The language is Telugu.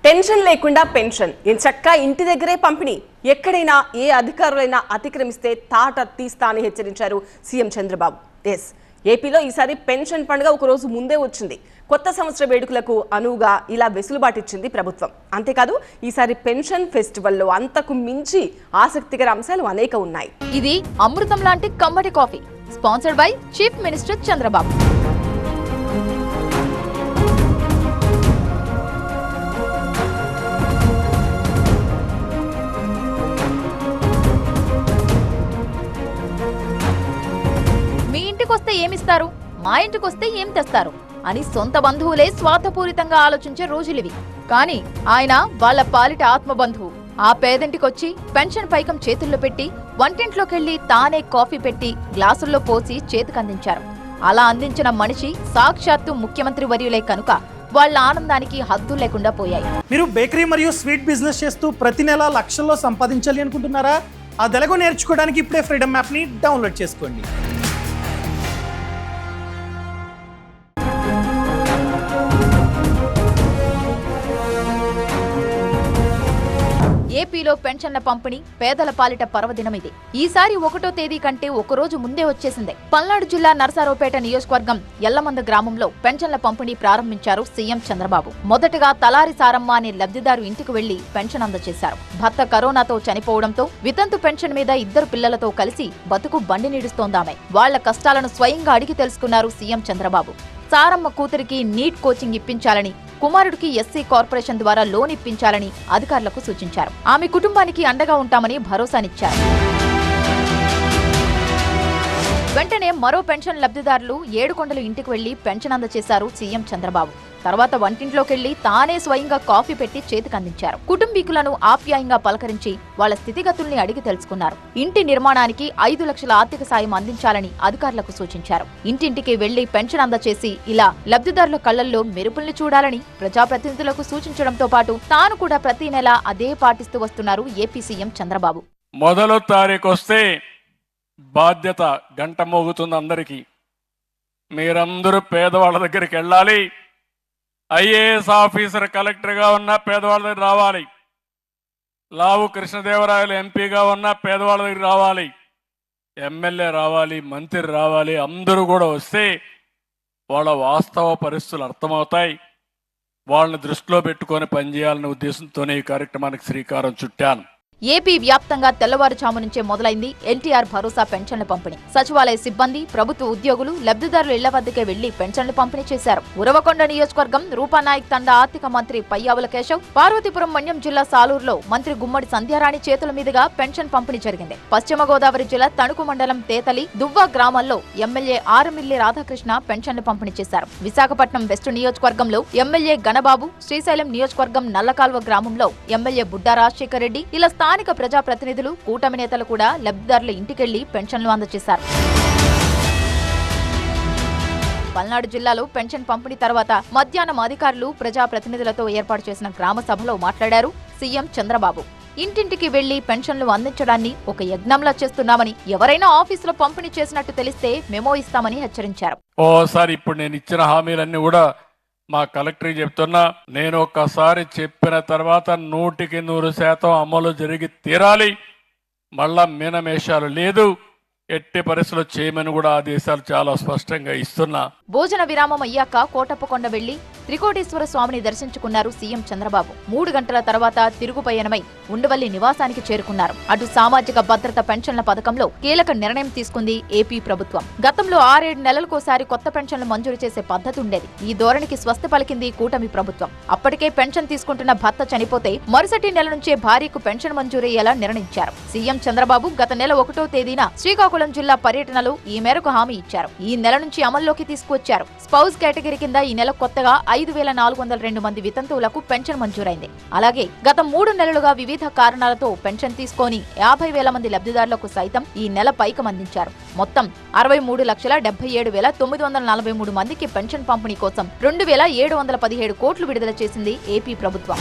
టెన్షన్ లేకుండా పెన్షన్ ఎంచక్కా ఇంటి దగ్గరే పంపిణీ. ఎక్కడైనా ఏ అధికారులైనా అతిక్రమిస్తే తాట తీస్తా అని హెచ్చరించారు సీఎం చంద్రబాబు. ఏపీలో ఈసారి పెన్షన్ పండుగ ఒక రోజు ముందే వచ్చింది. కొత్త సంవత్సర వేడుకలకు అనువుగా ఇలా వెసులుబాటిచ్చింది ప్రభుత్వం. అంతేకాదు ఈసారి పెన్షన్ ఫెస్టివల్లో అంతకు మించి ఆసక్తికర అంశాలు అనేక ఉన్నాయి. ఇది అమృతం లాంటి కమ్మటి coffee, sponsored by chief minister Chandrababu. ఇంటికొస్తే ఏమిస్తారు, మా ఇంటికొస్తే ఏం తెస్తారు అని సొంత బంధువులే స్వార్థపూరితంగా ఆలోచించే రోజులివి. కానీ ఆయన వాళ్ళ పాలిట ఆత్మబంధువు. ఆ పేదింటికొచ్చి పెన్షన్ పైకం చేతుల్లో పెట్టి వంటింట్లోకెళ్లి తానే కాఫీ పెట్టి గ్లాసుల్లో పోసి చేతికందించారు. అలా అందించిన మనిషి సాక్షాత్తు ముఖ్యమంత్రి వర్యులే కనుక వాళ్ళ ఆనందానికి హద్దులు లేకుండా పోయాయి. మీరు బేకరీ మరియు స్వీట్ బిజినెస్ చేస్తూ ప్రతి నెల లక్షల్లో సంపాదించాలి అనుకుంటున్నారా? ఆ తెలుగు నేర్చుకోవడానికి ఇప్పుడే ఫ్రీడమ్ యాప్ని డౌన్లోడ్ చేసుకోండి. ఏపీలో పెన్షన్ల పంపిణీ పేదల పాలిట పర్వదినం ఇది. ఈసారి 1వ తేదీ కంటే ఒకరోజు ముందే వచ్చేసింది. పల్నాడు జిల్లా నరసారావుపేట నియోజకవర్గం ఎల్లమంద గ్రామంలో పెన్షన్ల పంపిణీ ప్రారంభించారు సీఎం చంద్రబాబు. మొదటగా తలారి సారమ్మ అనే లబ్ధిదారు ఇంటికి వెళ్లి పెన్షన్ అందజేశారు. భర్త కరోనాతో చనిపోవడంతో వితంతు పెన్షన్ మీద 2 పిల్లలతో కలిసి బతుకు బండి నీడుస్తోందామె. వాళ్ల కష్టాలను స్వయంగా అడిగి తెలుసుకున్నారు సీఎం చంద్రబాబు. సారమ్మ కూతురికి నీట్ కోచింగ్ ఇప్పించాలని, కుమారుడికి ఎస్సీ కార్పొరేషన్ ద్వారా లోన్ ఇప్పించాలని అధికారులకు సూచించారు. ఆమె కుటుంబానికి అండగా ఉంటామని భరోసానిచ్చారు. వెంటనే మరో పెన్షన్ లబ్ధిదారులు ఏడుకొండలు ఇంటికి వెళ్లి పెన్షన్ అందజేశారు సీఎం చంద్రబాబు. తర్వాత వంటింట్లోకెళ్లి తానే స్వయంగా కాఫీ పెట్టి చేతికందించారు. కుటుంబీకులను ఆప్యాయంగా పలకరించి వాళ్ల స్థితిగతుల్ని అడిగి తెలుసుకున్నారు. ఇంటి నిర్మాణానికి 5 లక్షల ఆర్థిక సాయం అందించాలని అధికారులకు సూచించారు. ఇంటింటికి వెళ్లి పెన్షన్ అందజేసి ఇలా లబ్ధిదారుల కళ్లల్లో మెరుపుల్ని చూడాలని ప్రజాప్రతినిధులకు సూచించడంతో పాటు తాను కూడా ప్రతి నెల అదే పాటిస్తూ వస్తున్నారు ఏపీ సీఎం చంద్రబాబు. మొదటి తారీఖు వస్తే బాధ్యత గంట మోగుతుంది అందరికీ. మీరందరూ పేదవాళ్ళ దగ్గరికి వెళ్ళాలి. ఐఏఎస్ ఆఫీసర్ కలెక్టర్గా ఉన్న పేదవాళ్ళ దగ్గర రావాలి. లావు కృష్ణదేవరాయలు ఎంపీగా ఉన్న పేదవాళ్ళ దగ్గర రావాలి. ఎమ్మెల్యే రావాలి, మంత్రి రావాలి. అందరూ కూడా వస్తే వాళ్ళ వాస్తవ పరిస్థితులు అర్థమవుతాయి. వాళ్ళని దృష్టిలో పెట్టుకొని పనిచేయాలనే ఉద్దేశంతోనే ఈ కార్యక్రమానికి శ్రీకారం చుట్టాను. ఏపీ వ్యాప్తంగా తెల్లవారుజాము నుంచే మొదలైంది ఎన్టీఆర్ భరోసా పెన్షన్ల పంపిణీ. సచివాలయ సిబ్బంది, ప్రభుత్వ ఉద్యోగులు లబ్ధిదారుల ఇళ్ల వద్దకే వెళ్లి పెన్షన్లు పంపిణీ చేశారు. ఉరవకొండ నియోజకవర్గం రూపానాయక్ తండా ఆర్థిక మంత్రి పయ్యావుల కేశవ్, పార్వతీపురం మన్యం జిల్లా సాలూరులో మంత్రి గుమ్మడి సంధ్యారాణి చేతుల మీదుగా పెన్షన్ పంపిణీ జరిగింది. పశ్చిమ గోదావరి జిల్లా తణుకు మండలం తేతలి, దువ్వ గ్రామాల్లో ఎమ్మెల్యే ఆరుమిల్లి రాధాకృష్ణ పెన్షన్లు పంపిణీ చేశారు. విశాఖపట్నం వెస్ట్ నియోజకవర్గంలో ఎమ్మెల్యే గణబాబు, శ్రీశైలం నియోజకవర్గం నల్లకాల్వ గ్రామంలో ఎమ్మెల్యే బుడ్డా రాజశేఖర్ రెడ్డి, ఇలా స్థానిక ప్రజాప్రతినిధులు, కూటమి నేతలు కూడా లబ్ధిదారుల ఇంటికెళ్లి పెన్షన్లు అందజేశారు. పల్నాడు జిల్లాలో పెన్షన్ పంపిణీ తర్వాత మధ్యాహ్నం అధికారులు ప్రజాప్రతినిధులతో ఏర్పాటు చేసిన గ్రామ సభలో మాట్లాడారు సీఎం చంద్రబాబు. ఇంటింటికి వెళ్లి పెన్షన్లు అందించడాన్ని ఒక యజ్ఞంలా చేస్తున్నామని, ఎవరైనా ఆఫీసులో పంపిణీ చేసినట్టు తెలిస్తే మెమో ఇస్తామని హెచ్చరించారు. ఓసారి ఇప్పుడు నేను ఇచ్చిన హామీలన్నీ కూడా మా కలెక్టర్ చెప్తున్నా. నేను ఒక్కసారి చెప్పిన తర్వాత 100% అమలు జరిగి తీరాలి. మళ్ళా మీనమేషాలు లేదు. ఎట్టి పరిస్థితుల్లో చేయమని కూడా ఆదేశాలు చాలా స్పష్టంగా ఇస్తున్నా. భోజన విరామం అయ్యాక కోటప్పకొండ వెళ్లి త్రికోటేశ్వర స్వామిని దర్శించుకున్నారు సీఎం చంద్రబాబు. 3 గంటల తర్వాత తిరుగు పయనమై ఉండవల్లి నివాసానికి చేరుకున్నారు. అటు సామాజిక భద్రత పెన్షన్ల పథకంలో కీలక నిర్ణయం తీసుకుంది ఏపీ ప్రభుత్వం. గతంలో 6-7 నెలలకోసారి కొత్త పెన్షన్లు మంజూరు చేసే పద్ధతి ఉండేది. ఈ ధోరణికి స్వస్తి పలికింది కూటమి ప్రభుత్వం. అప్పటికే పెన్షన్ తీసుకుంటున్న భర్త చనిపోతే మరుసటి నెల నుంచే భార్యకు పెన్షన్ మంజూరయ్యేలా నిర్ణయించారు. సీఎం చంద్రబాబు గత నెల 1వ తేదీన శ్రీకాకుళం జిల్లా పర్యటనలో ఈ మేరకు హామీ ఇచ్చారు. ఈ నెల నుంచి అమల్లోకి తీసుకువచ్చారు. స్పౌస్ కేటగిరీ కింద ఈ నెల కొత్తగా 5,402 మంది వితంతువులకు పెన్షన్ మంజూరైంది. అలాగే గత 3 నెలలుగా వివిధ కారణాలతో పెన్షన్ తీసుకొని 50,000 మంది లబ్ధిదారులకు సైతం ఈ నెల పైకం అందించారు. మొత్తం 63,77,943 మందికి పెన్షన్ పంపిణీ కోసం 2,717 కోట్లు విడుదల చేసింది ఏపీ ప్రభుత్వం.